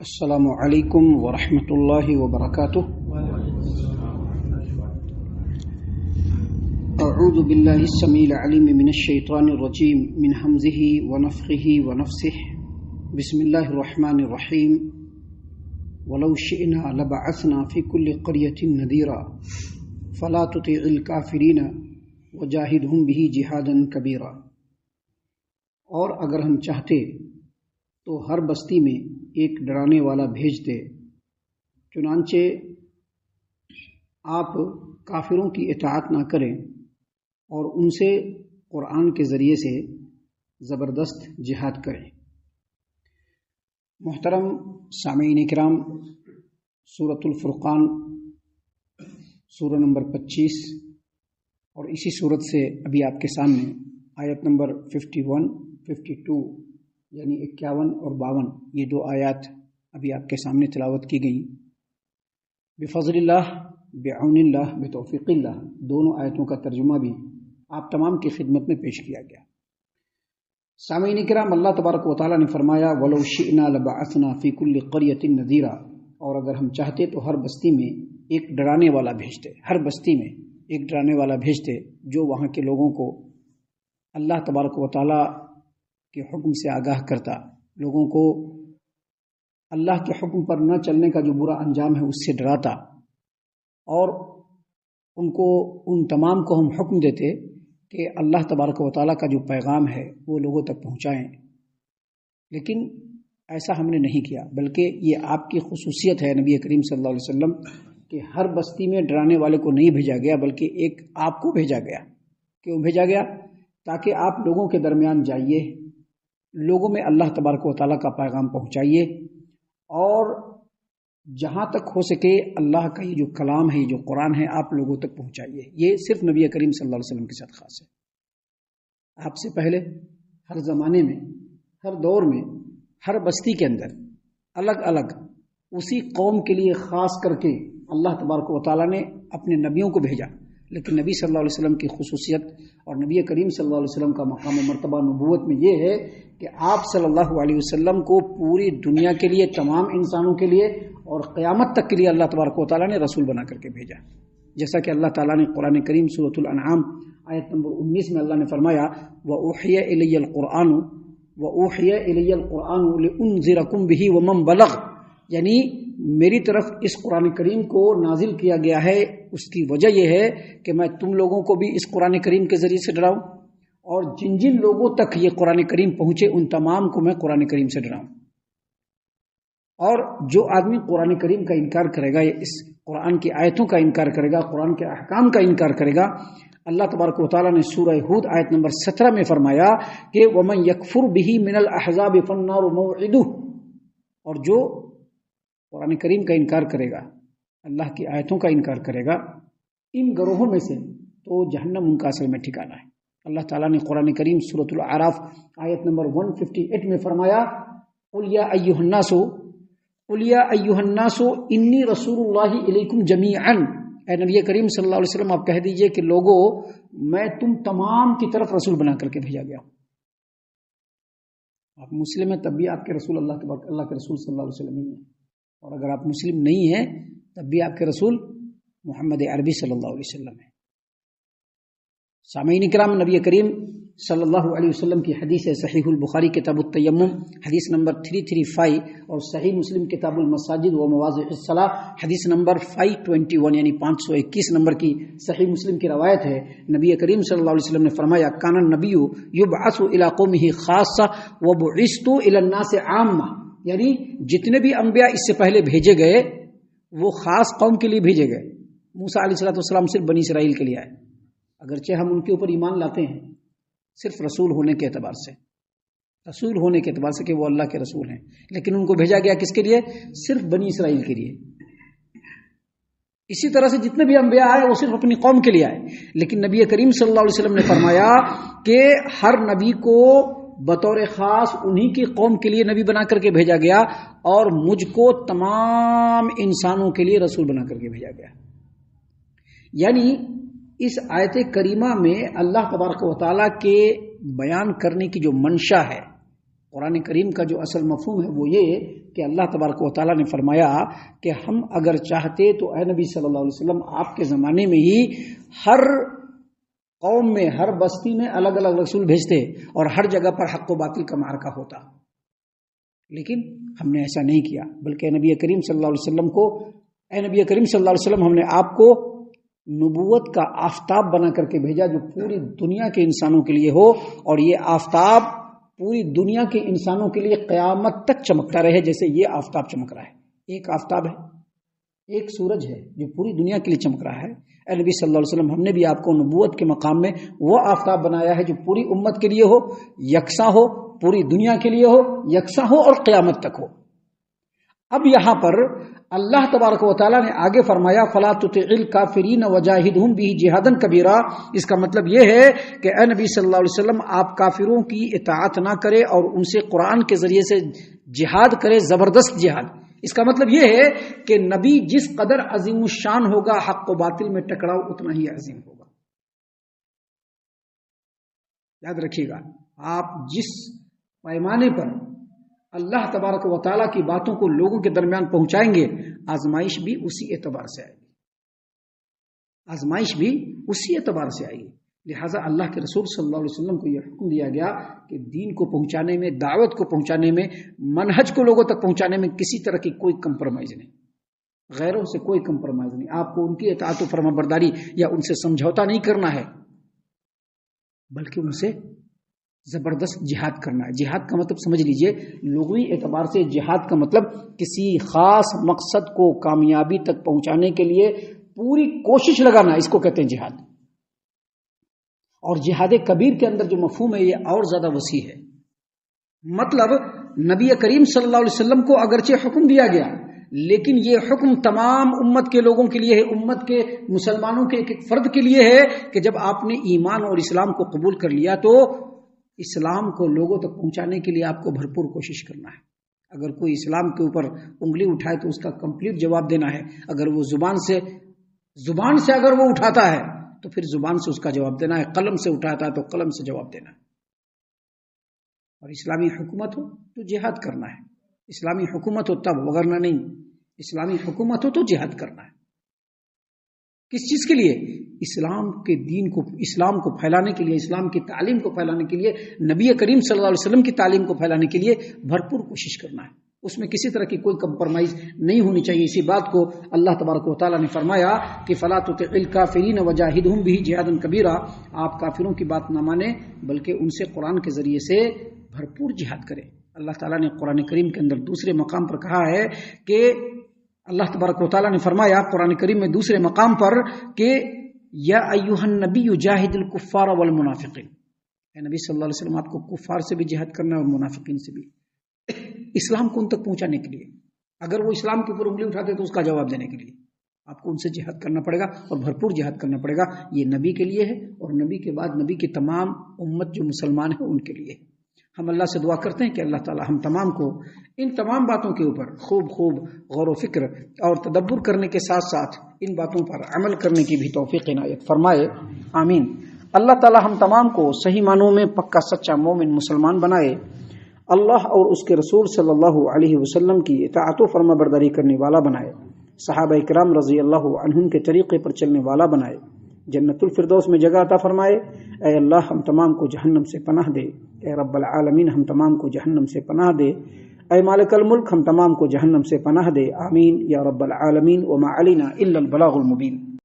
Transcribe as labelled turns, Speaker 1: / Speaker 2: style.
Speaker 1: السلام علیکم ورحمۃ اللہ وبرکاتہ۔ اعوذ باللہ السمیع العلیم من الشیطان الرجیم من ہمزہ ونفخہ ونفثہ۔ بسم اللہ الرحمن الرحیم۔ ولو شئنا لبعثنا فی کل قریۃ نذیرا فلا تطع الکافرین وجاہدہم بہ جہادا کبیرا۔ اور اگر ہم چاہتے تو ہر بستی میں ایک ڈرانے والا بھیجتے، چنانچہ آپ کافروں کی اطاعت نہ کریں اور ان سے قرآن کے ذریعے سے زبردست جہاد کریں۔ محترم سامعین کرام، سورۃ الفرقان سورہ نمبر 25 اور اسی سورت سے ابھی آپ کے سامنے آیت نمبر 51، 52 یعنی 51 اور 52 یہ دو آیات ابھی آپ کے سامنے تلاوت کی گئی۔ بفضل اللہ، بعون اللہ، بتوفیق اللہ، دونوں آیتوں کا ترجمہ بھی آپ تمام کی خدمت میں پیش کیا گیا۔ سامعین کرام، اللہ تبارک و تعالیٰ نے فرمایا وَلَوْ شِئْنَا لَبَعَثْنَا فِي كُلِّ قَرْيَةٍ نَذِيرًا، اور اگر ہم چاہتے تو ہر بستی میں ایک ڈرانے والا بھیجتے، ہر بستی میں ایک ڈرانے والا بھیجتے جو وہاں کے لوگوں کو اللہ تبارک و تعالیٰ کے حکم سے آگاہ کرتا، لوگوں کو اللہ کے حکم پر نہ چلنے کا جو برا انجام ہے اس سے ڈراتا، اور ان تمام کو ہم حکم دیتے کہ اللہ تبارک و تعالیٰ کا جو پیغام ہے وہ لوگوں تک پہنچائیں۔ لیکن ایسا ہم نے نہیں کیا، بلکہ یہ آپ کی خصوصیت ہے نبی کریم صلی اللہ علیہ وسلم کہ ہر بستی میں ڈرانے والے کو نہیں بھیجا گیا، بلکہ ایک آپ کو بھیجا گیا۔ کیوں بھیجا گیا؟ تاکہ آپ لوگوں کے درمیان جائیے، لوگوں میں اللہ تبارک و تعالیٰ کا پیغام پہنچائیے، اور جہاں تک ہو سکے اللہ کا یہ جو کلام ہے، یہ جو قرآن ہے، آپ لوگوں تک پہنچائیے۔ یہ صرف نبی کریم صلی اللہ علیہ وسلم کے ساتھ خاص ہے۔ آپ سے پہلے ہر زمانے میں، ہر دور میں، ہر بستی کے اندر الگ الگ اسی قوم کے لیے خاص کر کے اللہ تبارک و تعالیٰ نے اپنے نبیوں کو بھیجا، لیکن نبی صلی اللہ علیہ وسلم کی خصوصیت اور نبی کریم صلی اللہ علیہ وسلم کا مقام و مرتبہ نبوت میں یہ ہے کہ آپ صلی اللہ علیہ وسلم کو پوری دنیا کے لیے، تمام انسانوں کے لیے اور قیامت تک کے لیے اللہ تبارک و تعالیٰ نے رسول بنا کر کے بھیجا۔ جیسا کہ اللہ تعالیٰ نے قرآن کریم سورۃ الانعام آیت نمبر 19 میں اللہ نے فرمایا وَأُوحِيَ إِلَيَّ الْقُرْآنُ وَأُوحِيَ إِلَيَّ الْقُرْآنُ لِأُنذِرَكُم بِهِ وَمَن بَلَغَ، یعنی میری طرف اس قرآن کریم کو نازل کیا گیا ہے، اس کی وجہ یہ ہے کہ میں تم لوگوں کو بھی اس قرآن کریم کے ذریعے سے ڈراؤں، اور جن جن لوگوں تک یہ قرآن کریم پہنچے ان تمام کو میں قرآن کریم سے ڈراؤں۔ اور جو آدمی قرآن کریم کا انکار کرے گا، یا اس قرآن کی آیتوں کا انکار کرے گا، قرآن کے احکام کا انکار کرے گا، اللہ تبارک و تعالیٰ نے سورہ ہود آیت نمبر 17 میں فرمایا کہ وَمَن يَكْفُرْ بِهِ مِنَ الْأَحْزَابِ فَالنَّارُ مَوْعِدُهُ، اور جو قرآن کریم کا انکار کرے گا، اللہ کی آیتوں کا انکار کرے گا ان گروہوں میں سے، تو جہنم ان کا اصل میں ٹھکانہ ہے۔ اللہ تعالیٰ نے قرآن کریم سورۃ الاعراف آیت نمبر 158 میں فرمایا قُلْ يَا أَيُّهَا النَّاسُ إِنِّي رَسُولُ اللَّهِ إِلَيْكُمْ جَمِيعًا، اے نبی کریم صلی اللہ علیہ وسلم آپ کہہ دیجئے کہ لوگو میں تم تمام کی طرف رسول بنا کر کے بھیجا گیا ہوں۔ آپ مسلم ہیں تب بھی آپ کے رسول اللہ کے رسول صلی اللہ علیہ وسلم ہی ہیں، اور اگر آپ مسلم نہیں ہیں تب بھی آپ کے رسول محمد عربی صلی اللہ علیہ وسلم ہیں۔ سامعین کرام، نبی کریم صلی اللہ علیہ وسلم کی حدیث ہے، صحیح البخاری کتاب التیمم حدیث نمبر 335 اور صحیح مسلم کتاب المساجد و مواضع الصلاۃ حدیث نمبر 521 یعنی 521 نمبر کی صحیح مسلم کی روایت ہے۔ نبی کریم صلی اللہ علیہ وسلم نے فرمایا کان النبی یبعث الی قومہ خاصہ وبعثت الی الناس عامہ، یعنی جتنے بھی انبیاء اس سے پہلے بھیجے گئے وہ خاص قوم کے لیے بھیجے گئے۔ موسیٰ علیہ السلام صرف بنی اسرائیل کے لیے آئے، اگرچہ ہم ان کے اوپر ایمان لاتے ہیں صرف رسول ہونے کے اعتبار سے، رسول ہونے کے اعتبار سے کہ وہ اللہ کے رسول ہیں، لیکن ان کو بھیجا گیا کس کے لیے؟ صرف بنی اسرائیل کے لیے۔ اسی طرح سے جتنے بھی انبیاء آئے وہ صرف اپنی قوم کے لیے آئے، لیکن نبی کریم صلی اللہ علیہ وسلم نے فرمایا کہ ہر نبی کو بطور خاص انہی کی قوم کے لیے نبی بنا کر کے بھیجا گیا، اور مجھ کو تمام انسانوں کے لیے رسول بنا کر کے بھیجا گیا۔ یعنی اس آیت کریمہ میں اللہ تبارک و تعالیٰ کے بیان کرنے کی جو منشا ہے، قرآن کریم کا جو اصل مفہوم ہے وہ یہ کہ اللہ تبارک و تعالیٰ نے فرمایا کہ ہم اگر چاہتے تو اے نبی صلی اللہ علیہ وسلم آپ کے زمانے میں ہی ہر قوم میں ہر بستی میں الگ الگ رسول بھیجتے اور ہر جگہ پر حق و باطل کا معرکہ ہوتا، لیکن ہم نے ایسا نہیں کیا، بلکہ نبی کریم صلی اللہ علیہ وسلم کو اے نبی کریم صلی اللہ علیہ وسلم ہم نے آپ کو نبوت کا آفتاب بنا کر کے بھیجا جو پوری دنیا کے انسانوں کے لیے ہو، اور یہ آفتاب پوری دنیا کے انسانوں کے لیے قیامت تک چمکتا رہے جیسے یہ آفتاب چمک رہا ہے۔ ایک آفتاب ہے، ایک سورج ہے جو پوری دنیا کے لیے چمک رہا ہے۔ اے نبی صلی اللہ علیہ وسلم ہم نے بھی آپ کو نبوت کے مقام میں وہ آفتاب بنایا ہے جو پوری امت کے لیے ہو، یکساں ہو، پوری دنیا کے لیے ہو، یکساں ہو اور قیامت تک ہو۔ اب یہاں پر اللہ تبارک و تعالیٰ نے آگے فرمایا فَلَا تُطِعِ الْكَافِرِينَ وَجَاهِدْهُمْ بِهِ جِهَادًا كَبِيرًا، اس کا مطلب یہ ہے کہ اے نبی صلی اللہ علیہ وسلم آپ کافروں کی اطاعت نہ کرے اور ان سے قرآن کے ذریعے سے جہاد کرے، زبردست جہاد۔ اس کا مطلب یہ ہے کہ نبی جس قدر عظیم الشان ہوگا حق و باطل میں ٹکراؤ اتنا ہی عظیم ہوگا۔ یاد رکھیے گا، آپ جس پیمانے پر اللہ تبارک و تعالیٰ کی باتوں کو لوگوں کے درمیان پہنچائیں گے، آزمائش بھی اسی اعتبار سے آئے گی، آزمائش بھی اسی اعتبار سے آئے گی۔ لہٰذا اللہ کے رسول صلی اللہ علیہ وسلم کو یہ حکم دیا گیا کہ دین کو پہنچانے میں، دعوت کو پہنچانے میں، منہج کو لوگوں تک پہنچانے میں کسی طرح کی کوئی کمپرومائز نہیں، غیروں سے کوئی کمپرومائز نہیں۔ آپ کو ان کی اطاعت و فرما برداری یا ان سے سمجھوتا نہیں کرنا ہے، بلکہ ان سے زبردست جہاد کرنا ہے۔ جہاد کا مطلب سمجھ لیجئے، لغوی اعتبار سے جہاد کا مطلب کسی خاص مقصد کو کامیابی تک پہنچانے کے لیے پوری کوشش لگانا، اس کو کہتے ہیں جہاد۔ اور جہاد کبیر کے اندر جو مفہوم ہے یہ اور زیادہ وسیع ہے۔ مطلب نبی کریم صلی اللہ علیہ وسلم کو اگرچہ حکم دیا گیا، لیکن یہ حکم تمام امت کے لوگوں کے لیے ہے، امت کے مسلمانوں کے ایک ایک فرد کے لیے ہے کہ جب آپ نے ایمان اور اسلام کو قبول کر لیا تو اسلام کو لوگوں تک پہنچانے کے لیے آپ کو بھرپور کوشش کرنا ہے۔ اگر کوئی اسلام کے اوپر انگلی اٹھائے تو اس کا کمپلیٹ جواب دینا ہے، اگر وہ زبان سے اگر وہ اٹھاتا ہے تو پھر زبان سے اس کا جواب دینا ہے، قلم سے اٹھاتا ہے تو قلم سے جواب دینا ہے۔ اور اسلامی حکومت ہو تو جہاد کرنا ہے، اسلامی حکومت ہو تب، وگرنہ نہیں۔ اسلامی حکومت ہو تو جہاد کرنا ہے۔ کس چیز کے لیے؟ اسلام کے دین کو، اسلام کو پھیلانے کے لیے، اسلام کی تعلیم کو پھیلانے کے لیے، نبی کریم صلی اللہ علیہ وسلم کی تعلیم کو پھیلانے کے لیے بھرپور کوشش کرنا ہے۔ اس میں کسی طرح کی کوئی کمپرمائز نہیں ہونی چاہیے۔ اسی بات کو اللہ تبارک و تعالیٰ نے فرمایا کہ فَلَا تُطِعِ الْكَافِرِينَ وَجَاهِدْهُمْ بِهِ جِهَادًا كَبِيرًا، آپ کافروں کی بات نہ مانیں بلکہ ان سے قرآن کے ذریعے سے بھرپور جہاد کریں۔ اللہ تعالیٰ نے قرآن کریم کے اندر دوسرے مقام پر کہا ہے کہ اللہ تبارک و تعالیٰ نے فرمایا قرآن کریم میں دوسرے مقام پر کہ یا ایھا النبی جاہد الکفار والمنافقین، اے نبی صلی اللہ علیہ وسلم آپ کو کفار سے بھی جہاد کرنا ہے اور منافقین سے بھی، اسلام کو ان تک پہنچانے کے لیے۔ اگر وہ اسلام کے اوپر انگلی اٹھاتے تو اس کا جواب دینے کے لیے آپ کو ان سے جہاد کرنا پڑے گا اور بھرپور جہاد کرنا پڑے گا۔ یہ نبی کے لیے ہے اور نبی کے بعد نبی کی تمام امت جو مسلمان ہیں ان کے لیے۔ ہم اللہ سے دعا کرتے ہیں کہ اللہ تعالی ہم تمام کو ان تمام باتوں کے اوپر خوب غور و فکر اور تدبر کرنے کے ساتھ ساتھ ان باتوں پر عمل کرنے کی بھی توفیق عنایت فرمائے، آمین۔ اللہ تعالی ہم تمام کو صحیح معنوں میں پکا سچا مومن مسلمان بنائے، اللہ اور اس کے رسول صلی اللہ علیہ وسلم کی اطاعت و فرما برداری کرنے والا بنائے، صحابہ کرام رضی اللہ عنہم کے طریقے پر چلنے والا بنائے، جنت الفردوس میں جگہ عطا فرمائے۔ اے اللہ ہم تمام کو جہنم سے پناہ دے، اے رب العالمین ہم تمام کو جہنم سے پناہ دے، اے مالک الملک ہم تمام کو جہنم سے پناہ دے، آمین یا رب العالمین۔ وما علینا الا البلاغ المبین۔